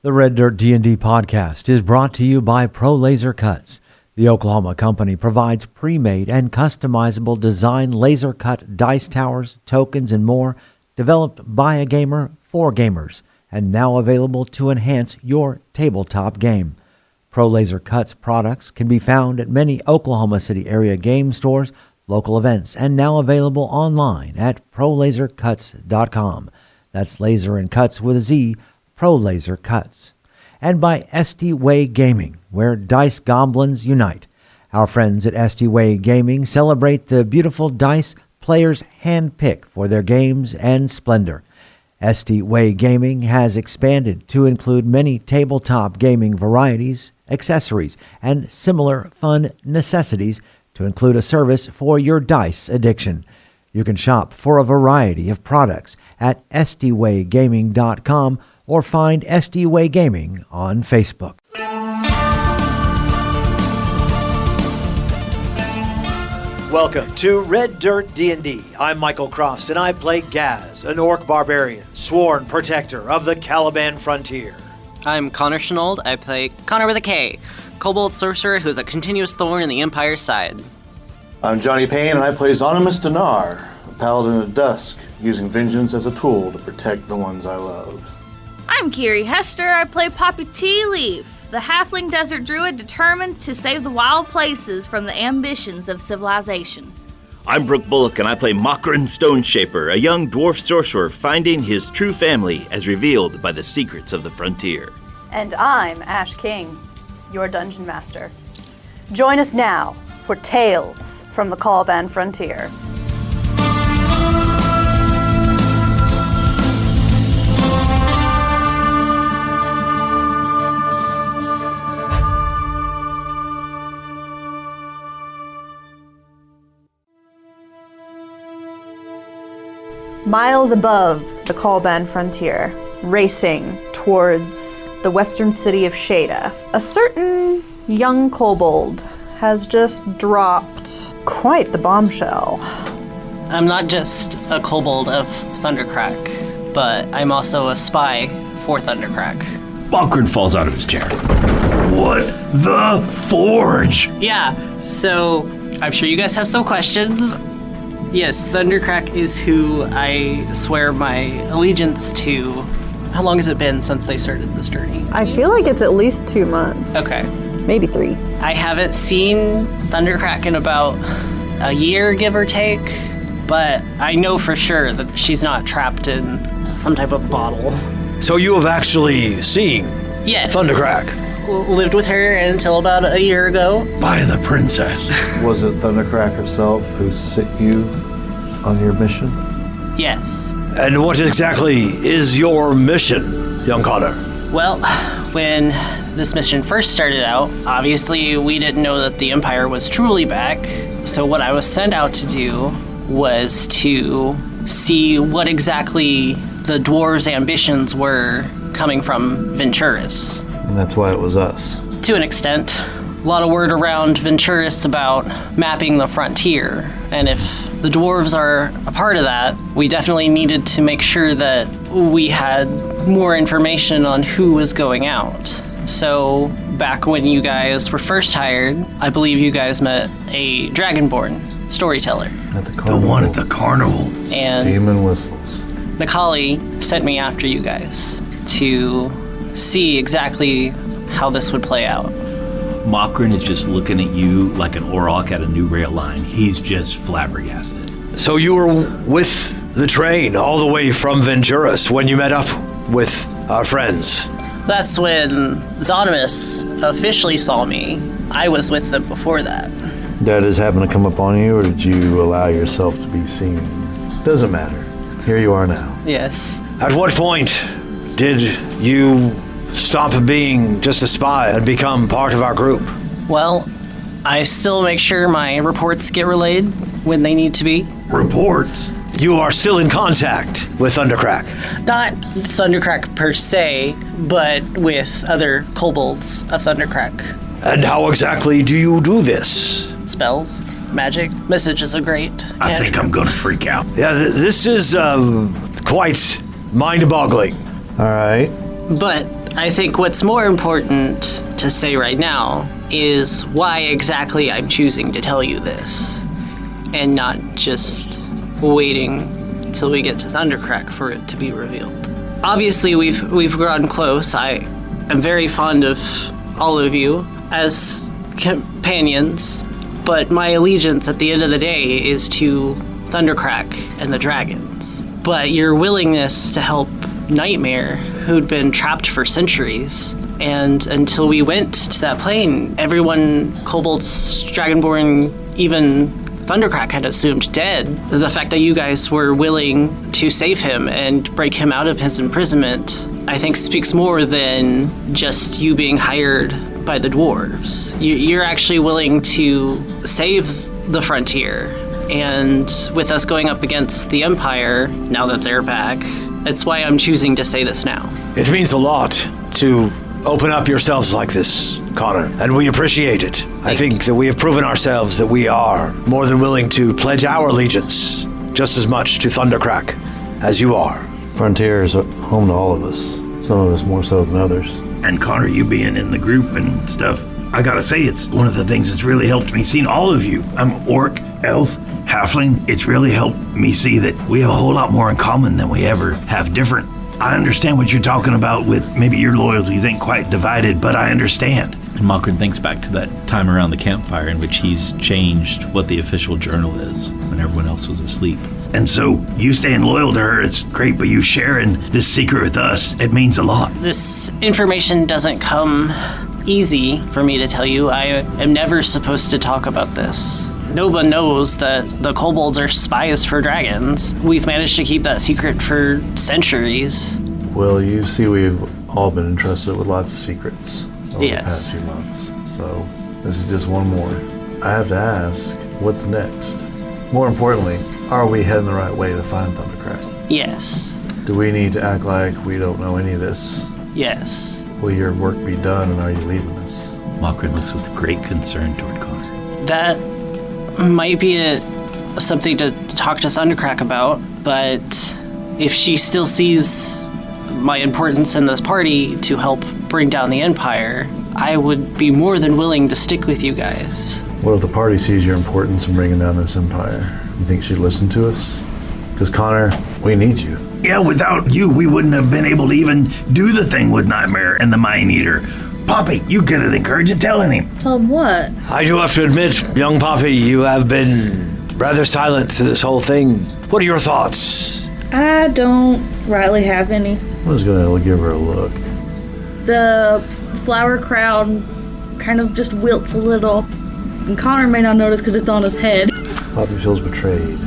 The Red Dirt D&D podcast is brought to you by Pro Laser Cuts. The Oklahoma company provides pre-made and customizable design laser cut dice towers, tokens, and more, developed by a gamer for gamers, and now available to enhance your tabletop game. Pro Laser Cuts products can be found at many Oklahoma City area game stores, local events, and now available online at prolasercuts.com. That's laser and cuts with a Z, Pro Laser Cuts. And by SD Way Gaming, where dice goblins unite. Our friends at SD Way Gaming celebrate the beautiful dice players handpick for their games and splendor. SD Way Gaming has expanded to include many tabletop gaming varieties, accessories, and similar fun necessities to include a service for your dice addiction. You can shop for a variety of products at sdwaygaming.com or find SD Way Gaming on Facebook. Welcome to Red Dirt D&D. I'm Michael Cross, and I play Gaz, an orc barbarian, sworn protector of the Caliban frontier. I'm Konnor Shenold. I play Konnor with a K, Kobold Sorcerer who's a continuous thorn in the Empire's side. I'm Johnny Payne, and I play Zonimus Dinar, a paladin of dusk, using vengeance as a tool to protect the ones I love. I'm Kiri Hester. I play Poppy Tea Leaf, the halfling desert druid determined to save the wild places from the ambitions of civilization. I'm Brooke Bullock, and I play Mokrin Stoneshaper, a young dwarf sorcerer finding his true family as revealed by the secrets of the frontier. And I'm Ash King, your dungeon master. Join us now for Tales from the Caliban Frontier. Miles above the Caliban frontier, racing towards the western city of Shada, a certain young kobold has just dropped quite the bombshell. I'm not just a kobold of Thundercrack, but I'm also a spy for Thundercrack. Mokrin falls out of his chair. What the forge? Yeah, so I'm sure you guys have some questions. Yes, Thundercrack is who I swear my allegiance to. How long has it been since they started this journey? I feel like it's at least 2 months. Okay. Maybe 3. I haven't seen Thundercrack in about a year, give or take, but I know for sure that she's not trapped in some type of bottle. So you have actually seen Yes. Thundercrack? Lived with her until about a year ago. By the princess. Was it Thundercrack herself who sent you on your mission? Yes. And what exactly is your mission, young Konnor? Well, when this mission first started out, obviously we didn't know that the Empire was truly back. So what I was sent out to do was to see what exactly the dwarves' ambitions were coming from Venturus. And that's why it was us. To an extent. A lot of word around Venturus about mapping the frontier. And if the dwarves are a part of that, we definitely needed to make sure that we had more information on who was going out. So back when you guys were first hired, I believe you guys met a Dragonborn storyteller. At the The carnival. one at the carnival. And Steam and whistles. Macaulay sent me after you guys to see exactly how this would play out. Mokrin is just looking at you like an Orok at a new rail line. He's just flabbergasted. So you were with the train all the way from Venturus when you met up with our friends. That's when Zonimus officially saw me. I was with them before that. Did this happen to come upon you, or did you allow yourself to be seen? Doesn't matter. Here you are now. Yes. At what point did you stop being just a spy and become part of our group? Well, I still make sure my reports get relayed when they need to be. Reports? You are still in contact with Thundercrack. Not Thundercrack per se, but with other kobolds of Thundercrack. And how exactly do you do this? Spells, magic, messages are great. I think I'm gonna freak out. Yeah, this is quite mind-boggling. All right. But I think what's more important to say right now is why exactly I'm choosing to tell you this, and not just waiting till we get to Thundercrack for it to be revealed. Obviously, we've grown close. I am very fond of all of you as companions, but my allegiance at the end of the day is to Thundercrack and the dragons. But your willingness to help Nightmare, who'd been trapped for centuries, and until we went to that plane, everyone, Kobolds, Dragonborn, even Thundercrack had assumed dead. The fact that you guys were willing to save him and break him out of his imprisonment, I think speaks more than just you being hired by the dwarves. You're actually willing to save the frontier, and with us going up against the Empire, now that they're back, that's why I'm choosing to say this now. It means a lot to open up yourselves like this, Konnor, and we appreciate it. I think that we have proven ourselves that we are more than willing to pledge our allegiance just as much to Thundercrack as you are. Frontier is home to all of us. Some of us more so than others. And Konnor, you being in the group and stuff, I gotta say, it's one of the things that's really helped me seeing all of you. I'm orc, elf, halfling. It's really helped me see that we have a whole lot more in common than we ever have different. I understand what you're talking about with maybe your loyalties ain't quite divided, but I understand. And Makrin thinks back to that time around the campfire in which he's changed what the official journal is when everyone else was asleep. And so you staying loyal to her, it's great, but you sharing this secret with us, it means a lot. This information doesn't come easy for me to tell you. I am never supposed to talk about this. No one knows that the kobolds are spies for dragons. We've managed to keep that secret for centuries. Well, you see, we've all been entrusted with lots of secrets over the Yes. past few months. So this is just one more. I have to ask, what's next? More importantly, are we heading the right way to find Thundercrack? Yes. Do we need to act like we don't know any of this? Yes. Will your work be done, and are you leaving us? Makrin looks with great concern toward Konnor. That might be something to talk to Thundercrack about, but if she still sees my importance in this party to help bring down the Empire, I would be more than willing to stick with you guys. What if the party sees your importance in bringing down this empire? You think she'd listen to us? Because, Konnor, we need you. Yeah, without you, we wouldn't have been able to even do the thing with Nightmare and the Mind Eater. Poppy, you could have encouraged telling him. Tell him what? I do have to admit, young Poppy, you have been rather silent through this whole thing. What are your thoughts? I don't rightly have any. I'm just going to give her a look. The flower crown kind of just wilts a little. And Konnor may not notice because it's on his head. Poppy feels betrayed.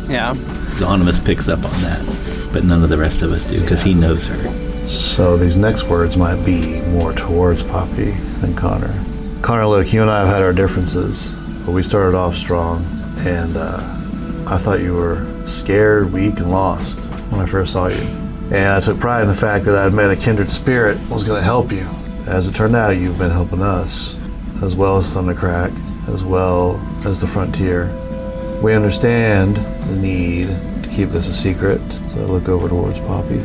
Yeah. Zonimus picks up on that, but none of the rest of us do because he knows her. So these next words might be more towards Poppy than Konnor. Konnor, look, you and I have had our differences, but we started off strong, and I thought you were scared, weak, and lost when I first saw you. And I took pride in the fact that I had met a kindred spirit that was going to help you. As it turned out, you've been helping us, as well as Thundercrack, as well as the Frontier. We understand the need to keep this a secret, so I look over towards Poppy.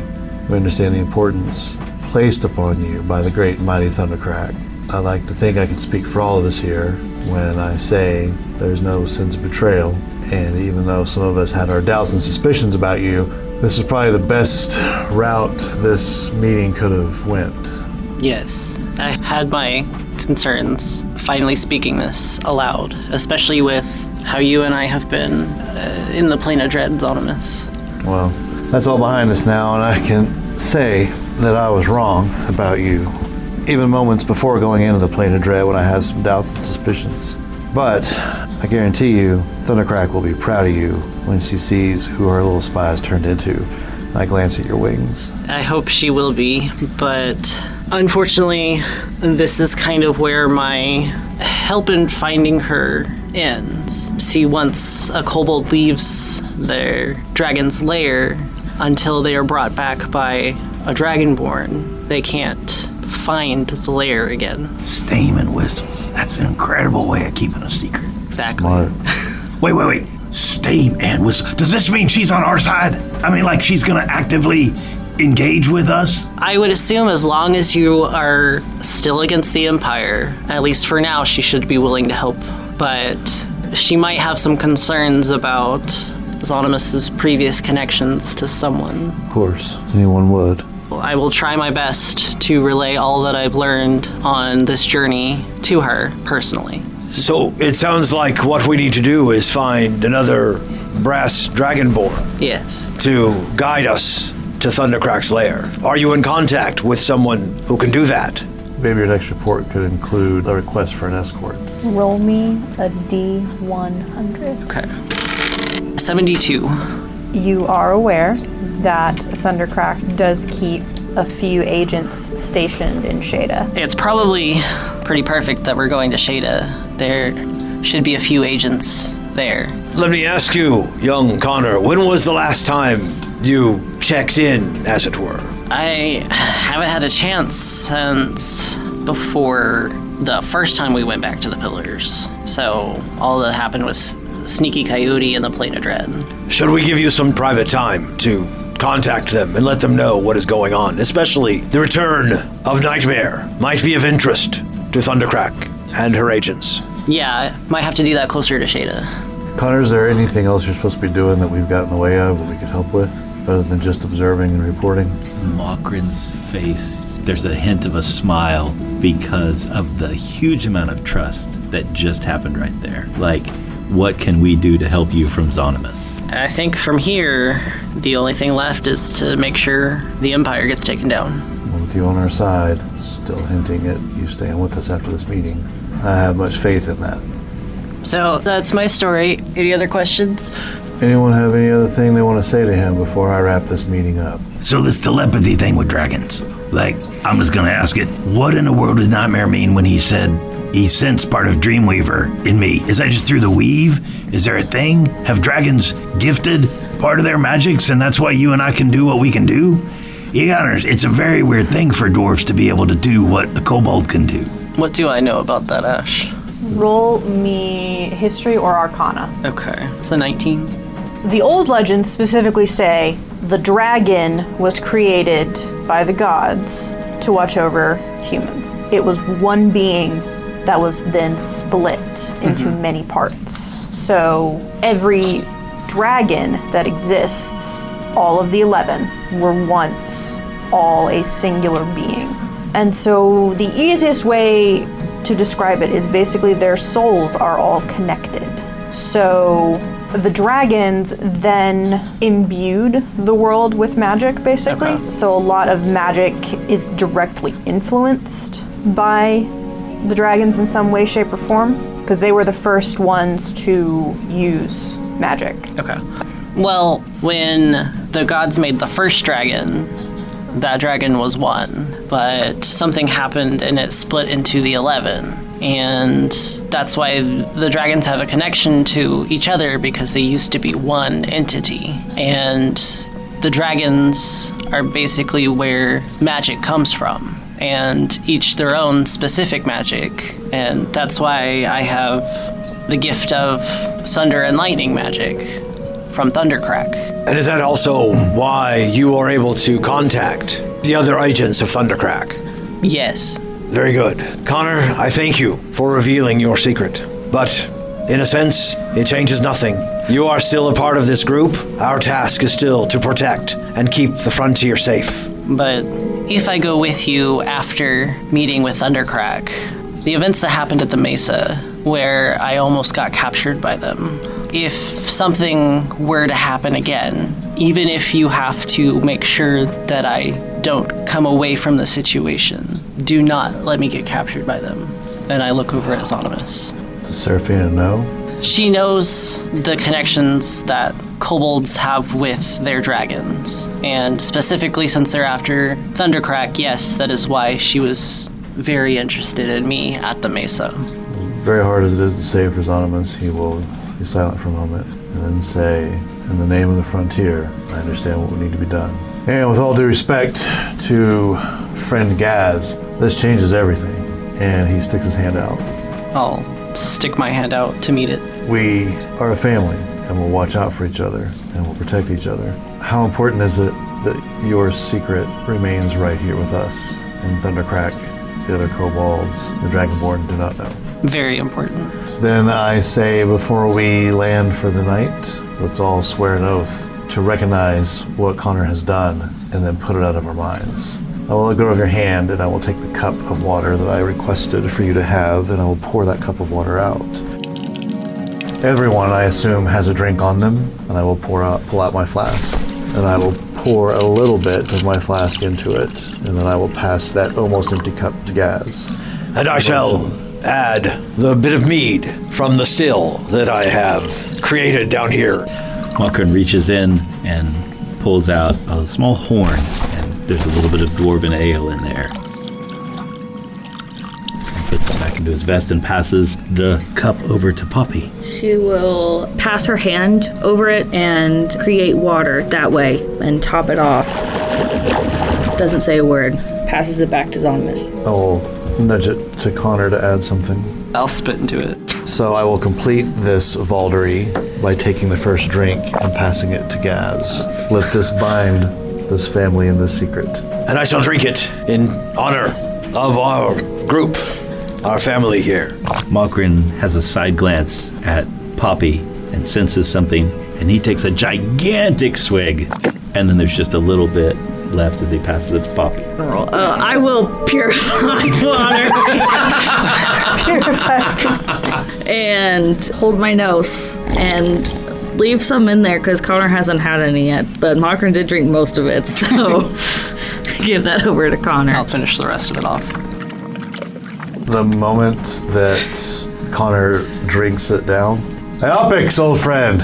We understand the importance placed upon you by the great and mighty Thundercrack. I like to think I can speak for all of us here when I say there's no sense of betrayal, and even though some of us had our doubts and suspicions about you, this is probably the best route this meeting could have went. Yes. I had my concerns finally speaking this aloud, especially with how you and I have been in the Plane of Dread, Zonimus. Well, that's all behind us now, and I can say that I was wrong about you, even moments before going into the Plane of Dread when I had some doubts and suspicions. But I guarantee you, Thundercrack will be proud of you when she sees who her little spy has turned into. I glance at your wings. I hope she will be, but unfortunately, this is kind of where my help in finding her ends. See, once a kobold leaves their dragon's lair, until they are brought back by a dragonborn, they can't find the lair again. Steam and whistles. That's an incredible way of keeping a secret. Exactly. Smart. Wait. Steam and whistle. Does this mean she's on our side? I mean, like she's gonna actively engage with us? I would assume as long as you are still against the Empire, at least for now, she should be willing to help. But she might have some concerns about Zonimus's previous connections to someone. Of course, anyone would. I will try my best to relay all that I've learned on this journey to her personally. So it sounds like what we need to do is find another brass dragonborn Yes. to guide us to Thundercrack's lair. Are you in contact with someone who can do that? Maybe your next report could include a request for an escort. Roll me a D100. Okay. 72. You are aware that Thundercrack does keep a few agents stationed in Shada. It's probably pretty perfect that we're going to Shada. There should be a few agents there. Let me ask you, young Konnor, when was the last time you checked in, as it were? I haven't had a chance since before the first time we went back to the Pillars. So all that happened was Sneaky Coyote and the Plane of Dread. Should we give you some private time to contact them and let them know what is going on? Especially the return of Nightmare might be of interest to Thundercrack and her agents. Yeah, I might have to do that closer to Shada. Konnor, is there anything else you're supposed to be doing that we've got in the way of that we could help with, other than just observing and reporting? Mokrin's face, there's a hint of a smile because of the huge amount of trust that just happened right there. Like, what can we do to help you from Zonimus? I think from here, the only thing left is to make sure the Empire gets taken down. Well, with you on our side, still hinting at you staying with us after this meeting, I have much faith in that. So that's my story. Any other questions? Anyone have any other thing they want to say to him before I wrap this meeting up? So this telepathy thing with dragons, like, I'm just gonna ask it, what in the world did Nightmare mean when he said he sensed part of Dreamweaver in me? Is that just through the weave? Is there a thing? Have dragons gifted part of their magics and that's why you and I can do what we can do? You gotta understand, it's a very weird thing for dwarves to be able to do what a kobold can do. What do I know about that, Ash? Roll me history or arcana. Okay, it's a 19. The old legends specifically say the dragon was created by the gods to watch over humans. It was one being that was then split into many parts. So every dragon that exists, all of the 11, were once all a singular being. And so the easiest way to describe it is basically their souls are all connected. So the dragons then imbued the world with magic, basically. Okay. So a lot of magic is directly influenced by the dragons in some way, shape, or form, because they were the first ones to use magic. Okay. Well, when the gods made the first dragon, that dragon was one, but something happened and it split into the 11. And that's why the dragons have a connection to each other, because they used to be one entity. And the dragons are basically where magic comes from, and each their own specific magic. And that's why I have the gift of thunder and lightning magic from Thundercrack. And is that also why you are able to contact the other agents of Thundercrack? Yes. Very good. Konnor, I thank you for revealing your secret. But, in a sense, it changes nothing. You are still a part of this group. Our task is still to protect and keep the frontier safe. But if I go with you after meeting with Thundercrack, the events that happened at the Mesa, where I almost got captured by them, if something were to happen again, even if you have to make sure that I don't come away from the situation, do not let me get captured by them. And I look over at Zonimus. Does Seraphina know? She knows the connections that kobolds have with their dragons. And specifically since they're after Thundercrack, yes, that is why she was very interested in me at the Mesa. Very hard as it is to say for Zonimus, he will be silent for a moment and then say, in the name of the frontier, I understand what would need to be done. And with all due respect to friend Gaz, this changes everything. And he sticks his hand out. I'll stick my hand out to meet it. We are a family, and we'll watch out for each other, and we'll protect each other. How important is it that your secret remains right here with us, and Thundercrack, the other kobolds, the Dragonborn do not know. Very important. Then I say, before we land for the night, let's all swear an oath to recognize what Konnor has done and then put it out of our minds. I will let go of your hand, and I will take the cup of water that I requested for you to have, and I will pour that cup of water out. Everyone, I assume, has a drink on them, and I will pull out my flask, and I will pour a little bit of my flask into it, and then I will pass that almost empty cup to Gaz. And I shall add the bit of mead from the still that I have created down here. Malkrin reaches in and pulls out a small horn, and there's a little bit of dwarven ale in there. And puts it back into his vest and passes the cup over to Poppy. She will pass her hand over it and create water that way and top it off. Doesn't say a word. Passes it back to Zonimus. I will nudge it to Konnor to add something. I'll spit into it. So I will complete this Valdery by taking the first drink and passing it to Gaz. Let this bind this family in this secret. And I shall drink it in honor of our group, our family here. Malkrin has a side glance at Poppy and senses something, and he takes a gigantic swig. And then there's just a little bit left as he passes it to Poppy. I will purify water. And hold my nose and leave some in there because Konnor hasn't had any yet. But Malkrin did drink most of it, so give that over to Konnor. I'll finish the rest of it off. The moment that Konnor drinks it down, hey, Opix, old friend,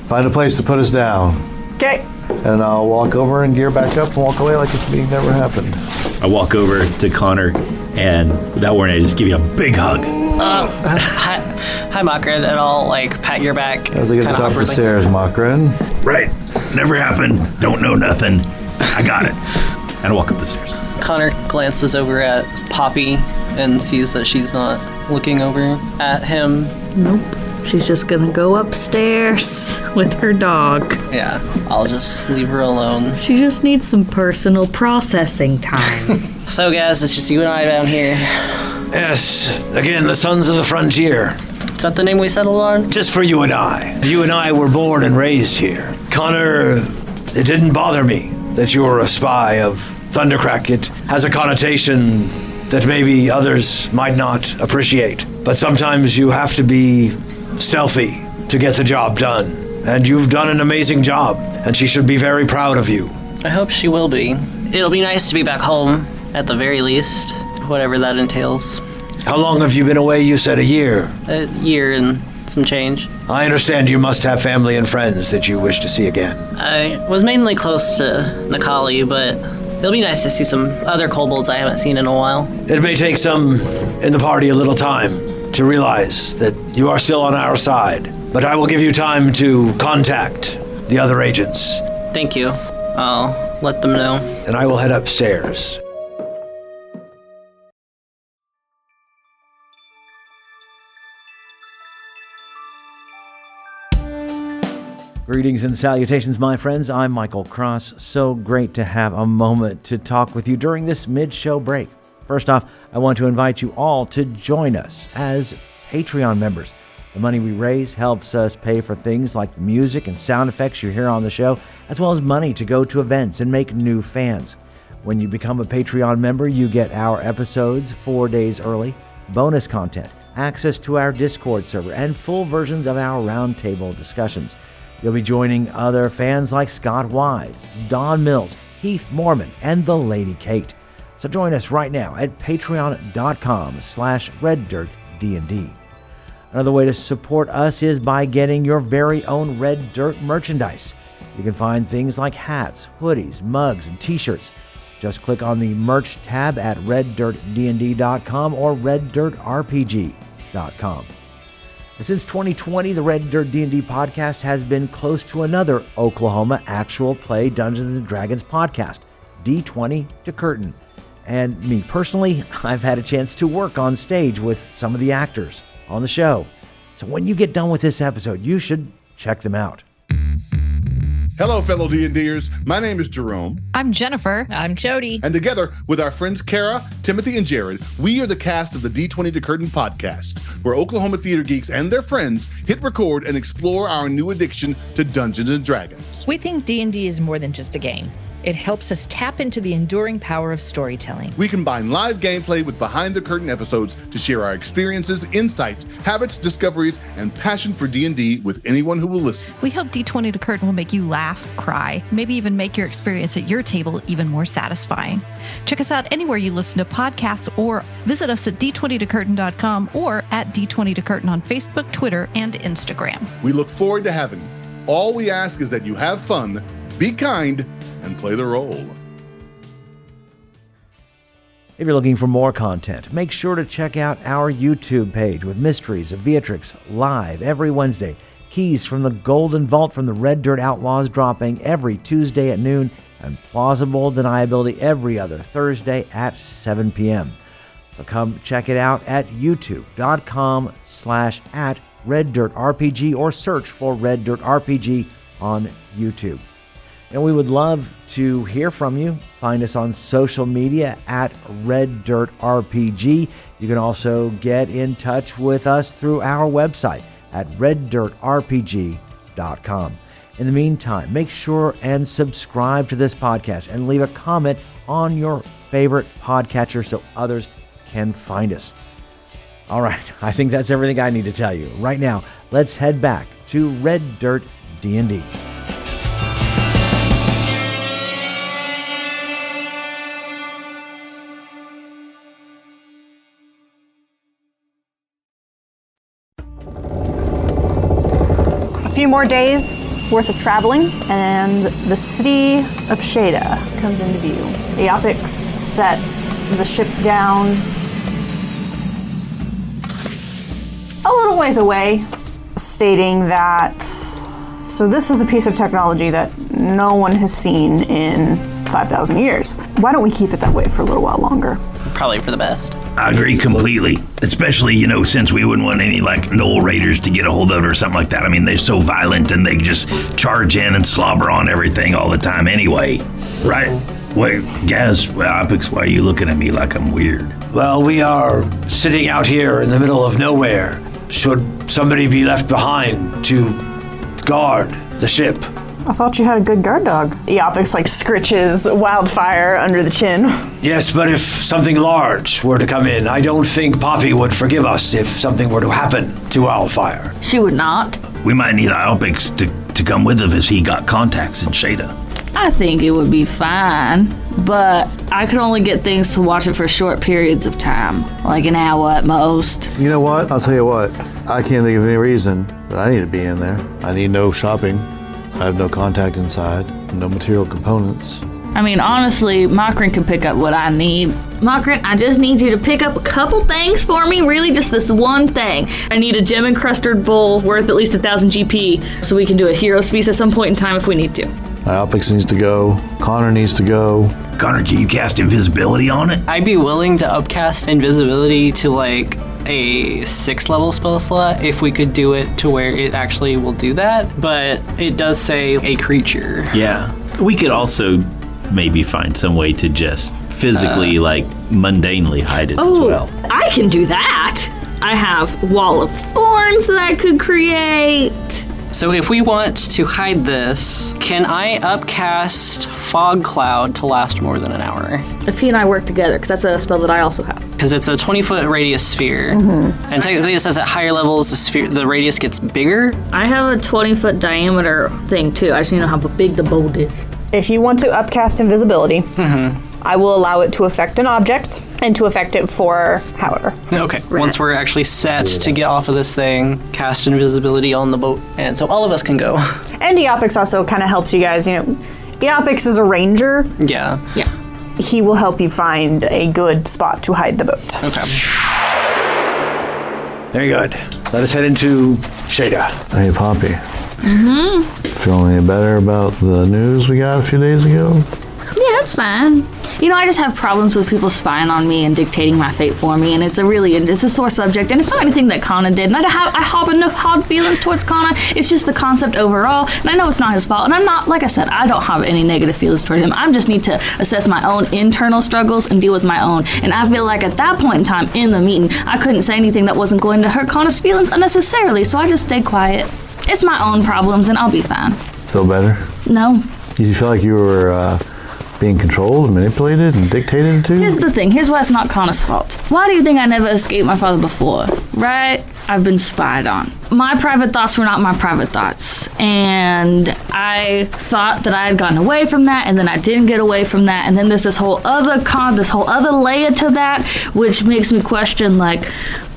find a place to put us down. Okay. And I'll walk over and gear back up and walk away like this meeting never happened. I walk over to Konnor, and without warning, I just give you a big hug. Hi, Malkrin, and I'll pat your back. As I get to the top of the stairs, Malkrin. Right. Never happened. Don't know nothing. I got it. And I walk up the stairs. Konnor glances over at Poppy and sees that she's not looking over at him. Nope. She's just gonna go upstairs with her dog. Yeah, I'll just leave her alone. She just needs some personal processing time. So, guys, it's just you and I down here. Yes, again, the Sons of the Frontier. Is that the name we settled on? Just for you and I. You and I were born and raised here. Konnor, it didn't bother me that you were a spy of Thundercrack. It has a connotation that maybe others might not appreciate. But sometimes you have to be stealthy to get the job done. And you've done an amazing job, and she should be very proud of you. I hope she will be. It'll be nice to be back home, at the very least, whatever that entails. How long have you been away? You said a year. A year and some change. I understand you must have family and friends that you wish to see again. I was mainly close to Nikali, but it'll be nice to see some other kobolds I haven't seen in a while. It may take some in the party a little time to realize that you are still on our side, but I will give you time to contact the other agents. Thank you. I'll let them know. And I will head upstairs. Greetings and salutations, my friends. I'm Michael Cross. So great to have a moment to talk with you during this mid-show break. First off, I want to invite you all to join us as Patreon members. The money we raise helps us pay for things like the music and sound effects you hear on the show, as well as money to go to events and make new fans. When you become a Patreon member, you get our episodes 4 days early, bonus content, access to our Discord server, and full versions of our roundtable discussions. You'll be joining other fans like Scott Wise, Don Mills, Heath Mormon, and the Lady Kate. So join us right now at patreon.com/reddirtdnd. Another way to support us is by getting your very own Red Dirt merchandise. You can find things like hats, hoodies, mugs, and t-shirts. Just click on the merch tab at reddirtdnd.com or reddirtrpg.com. Since 2020, the Red Dirt D&D podcast has been close to another Oklahoma actual play Dungeons & Dragons podcast, D20 to Curtain. And me personally, I've had a chance to work on stage with some of the actors on the show. So when you get done with this episode, you should check them out. Hello, fellow D&Ders. My name is Jerome. I'm Jennifer. I'm Jody. And together with our friends Kara, Timothy, and Jared, we are the cast of the D20 to Curtain podcast, where Oklahoma theater geeks and their friends hit record and explore our new addiction to Dungeons and Dragons. We think D&D is more than just a game. It helps us tap into the enduring power of storytelling. We combine live gameplay with behind-the-curtain episodes to share our experiences, insights, habits, discoveries, and passion for D&D with anyone who will listen. We hope D20 to Curtain will make you laugh, cry, maybe even make your experience at your table even more satisfying. Check us out anywhere you listen to podcasts or visit us at d20tocurtain.com or at D20 to Curtain on Facebook, Twitter, and Instagram. We look forward to having you. All we ask is that you have fun, be kind, and play the role. If you're looking for more content, make sure to check out our YouTube page with Mysteries of Beatrix live every Wednesday. Keys from the Golden Vault from the Red Dirt Outlaws dropping every Tuesday at noon, and Plausible Deniability every other Thursday at 7 p.m. So come check it out at youtube.com/@RedDirtRPG or search for Red Dirt RPG on YouTube. And we would love to hear from you. Find us on social media at Red Dirt RPG. You can also get in touch with us through our website at reddirtrpg.com. In the meantime, make sure and subscribe to this podcast and leave a comment on your favorite podcatcher so others can find us. All right, I think that's everything I need to tell you. Right now, let's head back to Red Dirt D&D. A few more days worth of traveling, and the city of Shada comes into view. Eopix sets the ship down a little ways away, stating that, so this is a piece of technology that no one has seen in 5,000 years. Why don't we keep it that way for a little while longer? Probably for the best. I agree completely. Especially, since we wouldn't want any Gnoll raiders to get a hold of it or something like that. I mean, they're so violent and they just charge in and slobber on everything all the time anyway. Right? Wait, Gaz, Opix, why are you looking at me like I'm weird? Well, we are sitting out here in the middle of nowhere. Should somebody be left behind to guard the ship? I thought you had a good guard dog. Eopix scritches Wildfire under the chin. Yes, but if something large were to come in, I don't think Poppy would forgive us if something were to happen to Wildfire. She would not. We might need Iopix to come with us if he got contacts in Shada. I think it would be fine, but I could only get things to watch it for short periods of time, like an hour at most. You know what? I'll tell you what. I can't think of any reason that I need to be in there. I need no shopping. I have no contact inside, no material components. I mean, honestly, Makrin can pick up what I need. Makrin, I just need you to pick up a couple things for me, really just this one thing. I need a gem-encrusted bowl worth at least 1,000 GP so we can do a hero's feast at some point in time if we need to. Iopix needs to go. Konnor needs to go. Konnor, can you cast invisibility on it? I'd be willing to upcast invisibility to a 6th level spell slot if we could do it to where it actually will do that, but it does say a creature. Yeah. We could also maybe find some way to just physically, mundanely hide it as well. I can do that. I have Wall of Thorns that I could create. So if we want to hide this, can I upcast Fog Cloud to last more than an hour? If he and I work together, because that's a spell that I also have. Because it's a 20-foot radius sphere. And technically it says at higher levels, the radius gets bigger. I have a 20-foot diameter thing, too. I just need to know how big the bolt is. If you want to upcast invisibility, I will allow it to affect an object and to affect it for however. Okay, once we're actually set to get off of this thing, cast invisibility on the boat, and so all of us can go. And Eopix also kind of helps you guys, Eopix is a ranger. Yeah. He will help you find a good spot to hide the boat. Okay. Very good. Let us head into Shada. Hey, Poppy. Feeling any better about the news we got a few days ago? Yeah, that's fine. I just have problems with people spying on me and dictating my fate for me, and it's a sore subject, and it's not anything that Konnor did, and I have no hard feelings towards Konnor. It's just the concept overall, and I know it's not his fault, and I'm not, like I said, I don't have any negative feelings toward him. I just need to assess my own internal struggles and deal with my own, and I feel like at that point in time in the meeting, I couldn't say anything that wasn't going to hurt Konnor's feelings unnecessarily, so I just stayed quiet. It's my own problems, and I'll be fine. Feel better? No. Did you feel like you were being controlled and manipulated and dictated to? Here's the thing. Here's why it's not Konnor's fault. Why do you think I never escaped my father before? Right? I've been spied on. My private thoughts were not my private thoughts. And I thought that I had gotten away from that, and then I didn't get away from that. And then there's this whole other layer to that, which makes me question, like,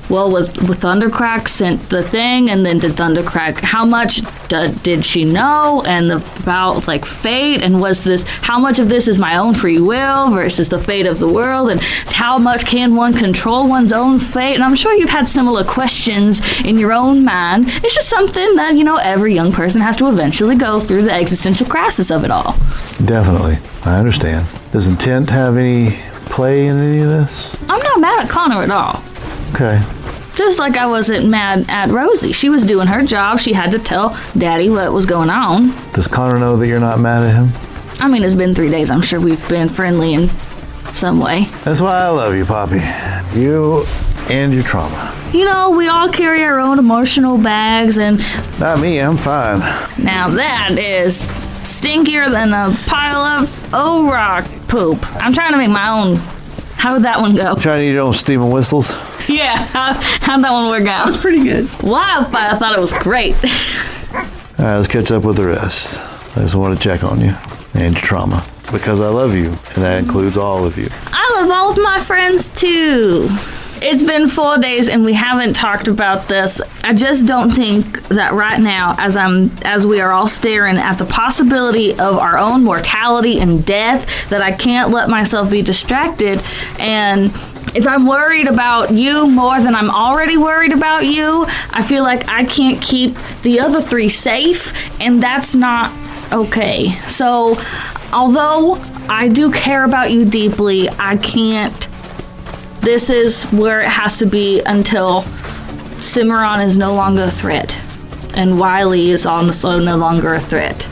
well, with Thundercrack sent the thing, and then did Thundercrack, how much did she know, and about, like, fate, and how much of this is my own free will versus the fate of the world, and how much can one control one's own fate? And I'm sure you've had similar questions in your own mind. It's just something that, every young person has to eventually go through, the existential crisis of it all. Definitely. I understand. Does intent have any play in any of this? I'm not mad at Konnor at all. Okay. Just like I wasn't mad at Rosie. She was doing her job. She had to tell Daddy what was going on. Does Konnor know that you're not mad at him? I mean, it's been 3 days. I'm sure we've been friendly in some way. That's why I love you, Poppy. You and your trauma. We all carry our own emotional bags, and... Not me, I'm fine. Now that is stinkier than a pile of rock poop. I'm trying to make my own... How would that one go? Trying to eat your own steam and whistles? Yeah, how'd that one work out? That was pretty good. Wildfire, I thought it was great. All right, let's catch up with the rest. I just want to check on you and your trauma. Because I love you, and that includes all of you. I love all of my friends, too. It's been 4 days, and we haven't talked about this. I just don't think that right now, as we are all staring at the possibility of our own mortality and death, that I can't let myself be distracted. And if I'm worried about you more than I'm already worried about you, I feel like I can't keep the other 3 safe, and that's not okay. So, although I do care about you deeply, I can't. This is where it has to be until Cimarron is no longer a threat, and Wiley is also no longer a threat.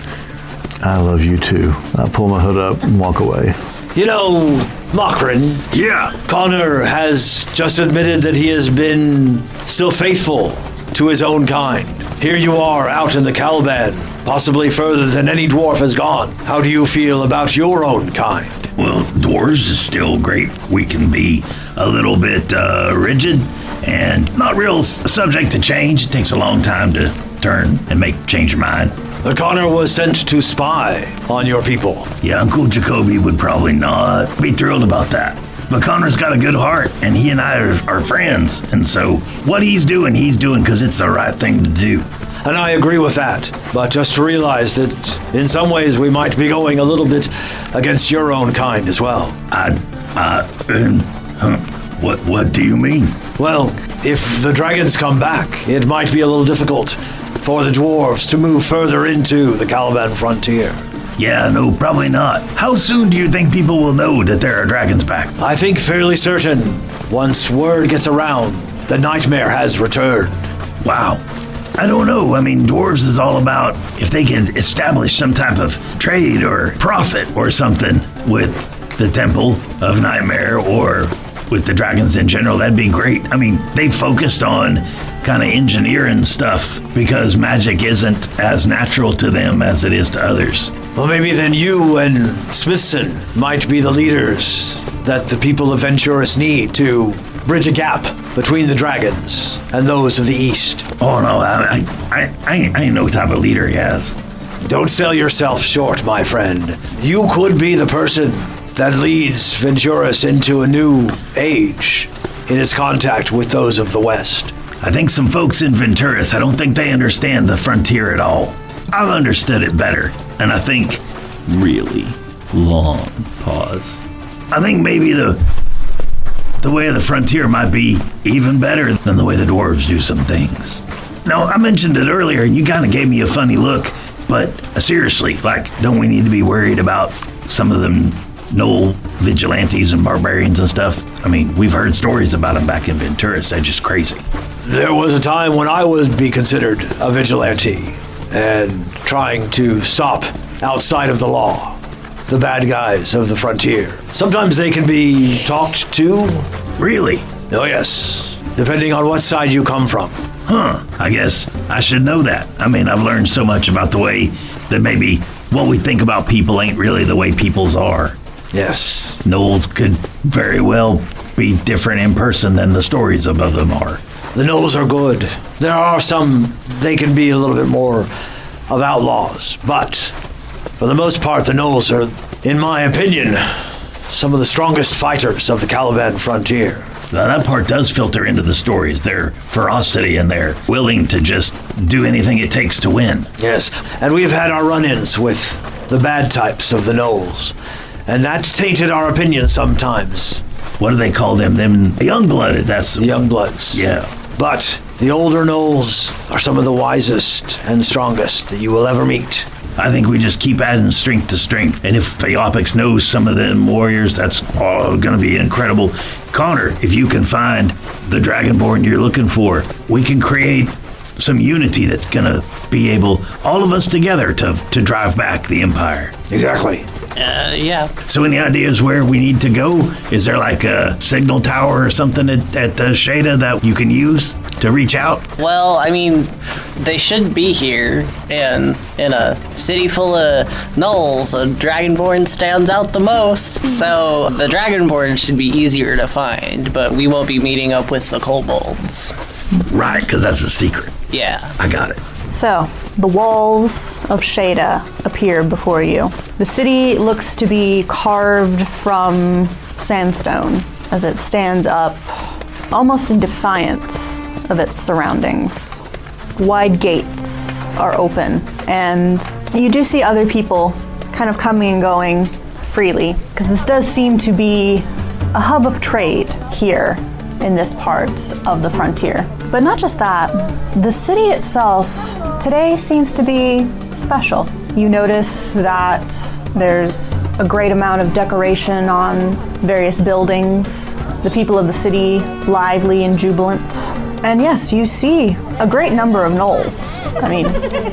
I love you too. I pull my hood up and walk away. Makrin. Yeah. Konnor has just admitted that he has been still faithful to his own kind. Here you are out in the Caliban, possibly further than any dwarf has gone. How do you feel about your own kind? Well, dwarves is still great. We can be a little bit rigid and not real subject to change. It takes a long time to turn and change your mind. But Konnor was sent to spy on your people. Yeah, Uncle Jacoby would probably not be thrilled about that. But Konnor's got a good heart, and he and I are friends. And so what he's doing because it's the right thing to do. And I agree with that. But just realize that in some ways we might be going a little bit against your own kind as well. What do you mean? Well, if the dragons come back, it might be a little difficult for the dwarves to move further into the Caliban frontier. Yeah, no, probably not. How soon do you think people will know that there are dragons back? I think fairly certain. Once word gets around, the nightmare has returned. Wow. I don't know. I mean, dwarves is all about if they can establish some type of trade or profit or something with the Temple of Nightmare or with the dragons in general, that'd be great. I mean, they focused on kind of engineering stuff because magic isn't as natural to them as it is to others. Well, maybe then you and Smithson might be the leaders that the people of Venturus need to bridge a gap between the dragons and those of the East. Oh, no, I ain't no type of leader he has. Don't sell yourself short, my friend. You could be the person that leads Venturus into a new age in its contact with those of the West. I think some folks in Venturus, I don't think they understand the frontier at all. I've understood it better, and I think... Really long pause. I think maybe the way of the frontier might be even better than the way the dwarves do some things. Now, I mentioned it earlier, and you kind of gave me a funny look, but seriously, don't we need to be worried about some of them Gnoll vigilantes and barbarians and stuff. I mean, we've heard stories about them back in Venturis. They're just crazy. There was a time when I would be considered a vigilante and trying to stop outside of the law the bad guys of the frontier. Sometimes they can be talked to. Really? Oh, yes. Depending on what side you come from. Huh. I guess I should know that. I mean, I've learned so much about the way that maybe what we think about people ain't really the way people's are. Yes. Gnolls could very well be different in person than the stories of them are. The Gnolls are good. There are some, they can be a little bit more of outlaws, but for the most part, the Gnolls are, in my opinion, some of the strongest fighters of the Caliban frontier. Now, that part does filter into the stories, their ferocity and their willing to just do anything it takes to win. Yes, and we've had our run-ins with the bad types of the Gnolls, and that tainted our opinion sometimes. What do they call them? Them young-blooded, that's... Young-bloods. Yeah. But the older Gnolls are some of the wisest and strongest that you will ever meet. I think we just keep adding strength to strength. And if Theopix knows some of them warriors, that's all going to be incredible. Konnor, if you can find the Dragonborn you're looking for, we can create some unity that's going to be able, all of us together, to drive back the Empire. Exactly. Yeah. So any ideas where we need to go? Is there like a signal tower or something at Shada that you can use to reach out? Well, I mean, they should be here, and in a city full of gnolls, a Dragonborn stands out the most. So the Dragonborn should be easier to find, but we won't be meeting up with the Kobolds. Right, because that's a secret. Yeah. I got it. So, the walls of Shada appear before you. The city looks to be carved from sandstone as it stands up, almost in defiance of its surroundings. Wide gates are open, and you do see other people kind of coming and going freely, because this does seem to be a hub of trade here in this part of the frontier. But not just that, the city itself today seems to be special. You notice that there's a great amount of decoration on various buildings, the people of the city lively and jubilant. And yes, you see a great number of gnolls. I mean,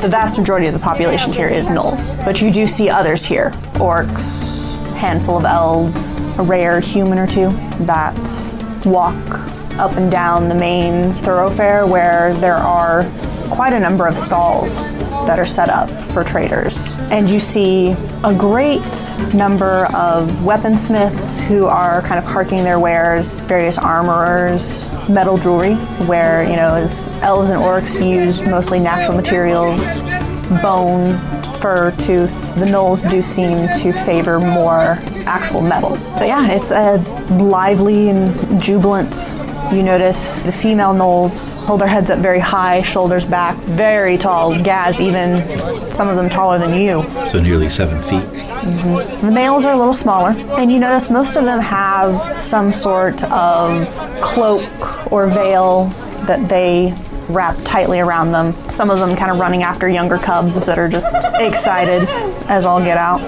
the vast majority of the population here is gnolls, but you do see others here. Orcs, handful of elves, a rare human or two that walk up and down the main thoroughfare where there are quite a number of stalls that are set up for traders. And you see a great number of weaponsmiths who are kind of harking their wares, various armorers, metal jewelry, where, you know, as elves and orcs use mostly natural materials, bone, fur, tooth. The gnolls do seem to favor more actual metal. But yeah, it's a lively and jubilant. You notice the female gnolls hold their heads up very high, shoulders back, very tall, Gaz even, some of them taller than you. So nearly 7 feet. Mm-hmm. The males are a little smaller, and you notice most of them have some sort of cloak or veil that they wrap tightly around them. Some of them kind of running after younger cubs that are just excited as all get out.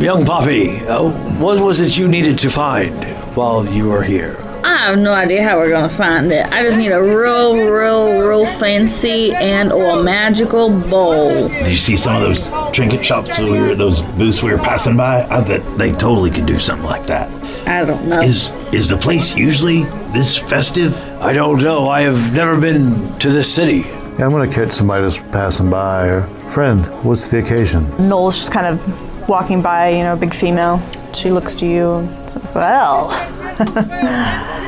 Young Poppy, what was it you needed to find while you were here? I have no idea how we're gonna find it. I just need a real fancy and/or magical bowl. Did you see some of those trinket shops those booths we were passing by? I bet they totally could do something like that. I don't know. Is the place usually this festive? I don't know. I have never been to this city. Yeah, I'm gonna catch somebody just passing by. Friend, what's the occasion? Noel's just kind of walking by, you know, big female. She looks to you and says, well,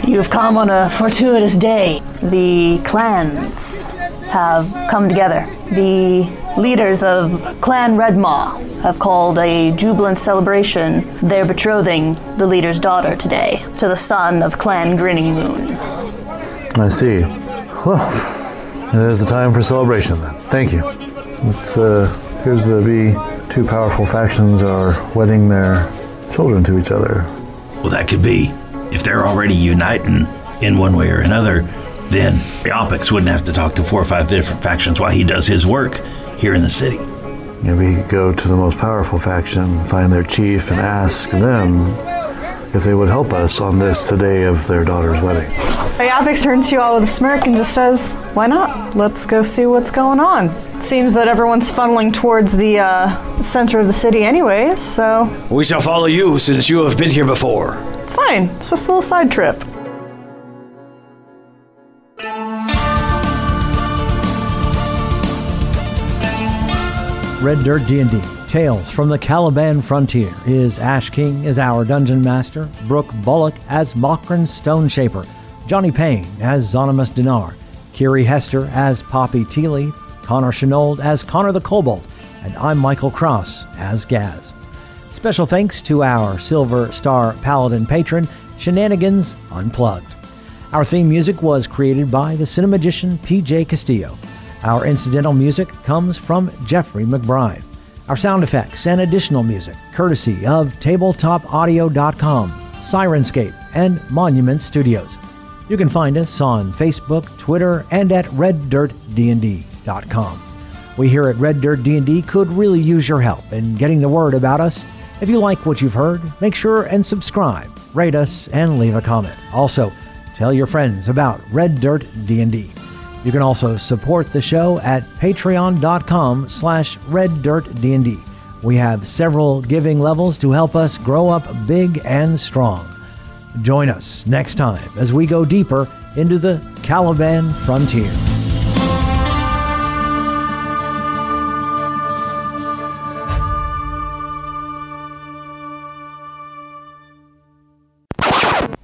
you've come on a fortuitous day. The clans have come together. The leaders of Clan Redmaw have called a jubilant celebration. They're betrothing the leader's daughter today to the son of Clan Grinning Moon. I see. Well, it is the time for celebration then. Thank you. It appears to be two powerful factions are wedding their children to each other. Well, that could be. If they're already uniting in one way or another, then Theopix wouldn't have to talk to 4 or 5 different factions while he does his work here in the city. Maybe go to the most powerful faction, find their chief, and ask them if they would help us on this, the day of their daughter's wedding. Iapix turns to you all with a smirk and just says, why not? Let's go see what's going on. It seems that everyone's funneling towards the center of the city anyways, so... We shall follow you since you have been here before. It's fine. It's just a little side trip. Red Dirt D&D Tales from the Caliban Frontier is Ash King as our Dungeon Master, Brooke Bullock as Mokran Stone Shaper, Johnny Payne as Zonimus Dinar, Kiri Hester as Poppy Tealeaf, Konnor Shenold as Konnor the Kobold, and I'm Michael Cross as Gaz. Special thanks to our Silver Star Paladin patron, Shenanigans Unplugged. Our theme music was created by the Cinemagician PJ Castillo. Our incidental music comes from Jeffrey McBride. Our sound effects and additional music, courtesy of TabletopAudio.com, Sirenscape, and Monument Studios. You can find us on Facebook, Twitter, and at RedDirtDND.com. We here at Red Dirt D&D could really use your help in getting the word about us. If you like what you've heard, make sure and subscribe, rate us, and leave a comment. Also, tell your friends about Red Dirt D&D. You can also support the show at patreon.com/RedDirtDND. We have several giving levels to help us grow up big and strong. Join us next time as we go deeper into the Caliban Frontier.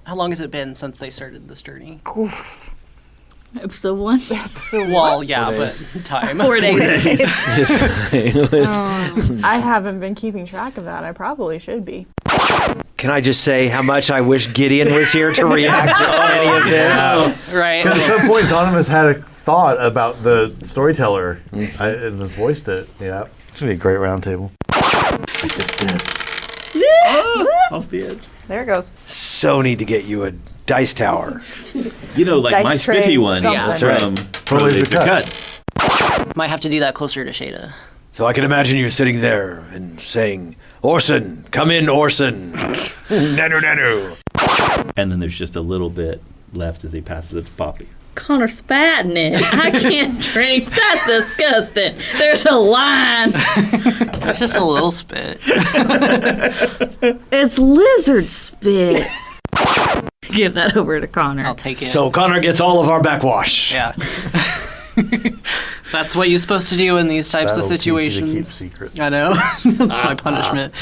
How long has it been since they started this journey? Episode 1? Well, yeah, but time. 4 days. I haven't been keeping track of that. I probably should be. Can I just say how much I wish Gideon was here to react to any of this? Right. At some point, Zonimus had a thought about the storyteller and has voiced it. Yeah. It's going to be a great round table. I just did. Off the edge. There it goes. So need to get you a dice tower. You know, like Dice my trays, spiffy one something. from Pro Laser Cuts. Might have to do that closer to Shada. So I can imagine you sitting there and saying, Orson, come in, Orson. Nanu, nanu. And then there's just a little bit left as he passes it to Poppy. Connor spat in it. I can't drink. That's disgusting. There's a line. It's just a little spit. It's lizard spit. Give that over to Connor. I'll take it. So Connor gets all of our backwash. Yeah. That's what you're supposed to do in these types That'll of teach you to situations. keep secrets. I know. That's my punishment.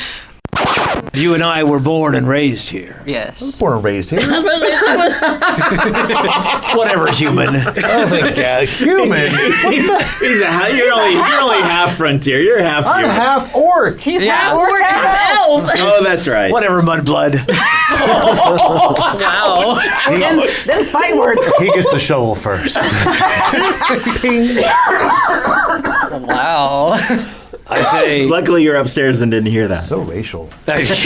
You and I were born and raised here. Yes. Born and raised here. Whatever, human. I don't think human. You're only half frontier. You're half I'm human. half orc. He's Yeah. half orc, half elf. Oh, that's right. Whatever, mudblood. Wow. Them's fighting words. He gets the shovel first. Wow. I say. Luckily, you're upstairs and didn't hear that. So racial. Just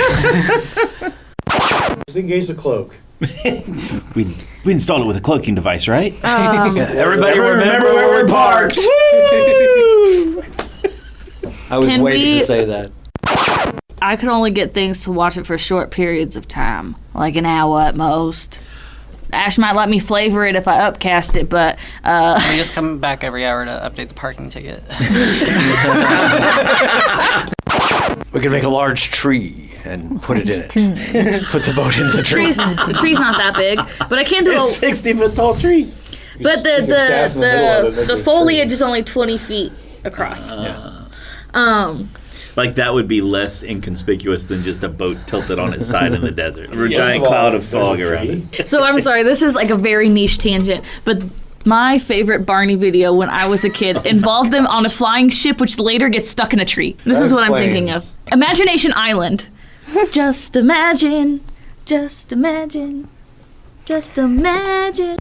engage the cloak. We installed it with a cloaking device, right? Everybody remember where we parked. I was Can waiting we- to say that. I could only get things to watch it for short periods of time, like an hour at most. Ash might let me flavor it if I upcast it, but We just come back every hour to update the parking ticket. We can make a large tree and put it in it. Put the boat in the tree. the tree's not that big. But I can do a 60-foot tall tree. But staff in the middle of it, make it the a foliage tree. is only 20 feet across. Like that would be less inconspicuous than just a boat tilted on its side in the desert. Or a giant cloud of fog around it. So I'm sorry, this is like a very niche tangent, but my favorite Barney video when I was a kid involved them on a flying ship which later gets stuck in a tree. This is what I'm thinking of. Imagination Island. Just imagine, just imagine, just imagine.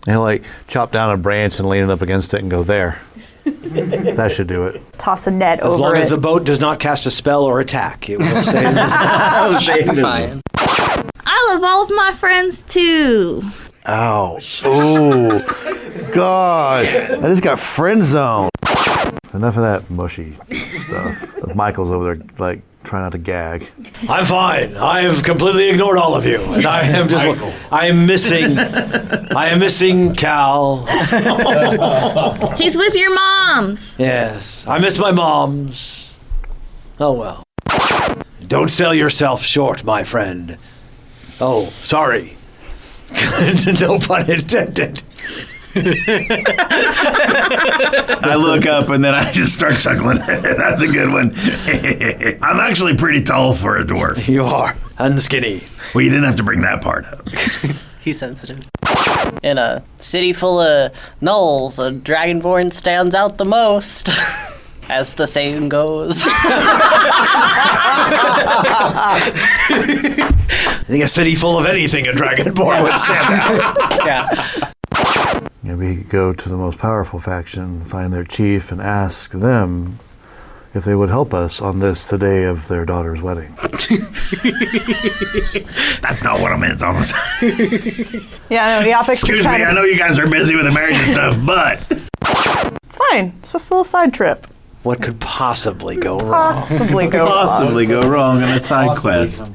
And like chop down a branch and lean it up against it and go there. That should do it. Toss a net As over long it. as the boat does not cast a spell or attack, it will stay in this. Fine. I love all of my friends too. Ow. Oh, God. I just got friend zoned. Enough of that mushy stuff. Michael's over there, like, trying not to gag. I'm fine. I have completely ignored all of you. And I am just... I am missing Cal. He's with your moms. Yes, I miss my moms. Oh, well. Don't sell yourself short, my friend. Oh, sorry. No pun intended. I look up and then I just start chuckling. That's a good one. I'm actually pretty tall for a dwarf. You are. And skinny. Well, you didn't have to bring that part up. He's sensitive. In a city full of gnolls, a dragonborn stands out the most, as the saying goes. I think a city full of anything a dragonborn would stand out. Yeah. We could go to the most powerful faction, find their chief, and ask them if they would help us on this, the day of their daughter's wedding. That's not what I meant, Thomas. Yeah, no, the optics. Excuse me, I know you guys are busy with the marriage and stuff, but... It's fine. It's just a little side trip. What could possibly go wrong? Possibly go wrong on a side quest.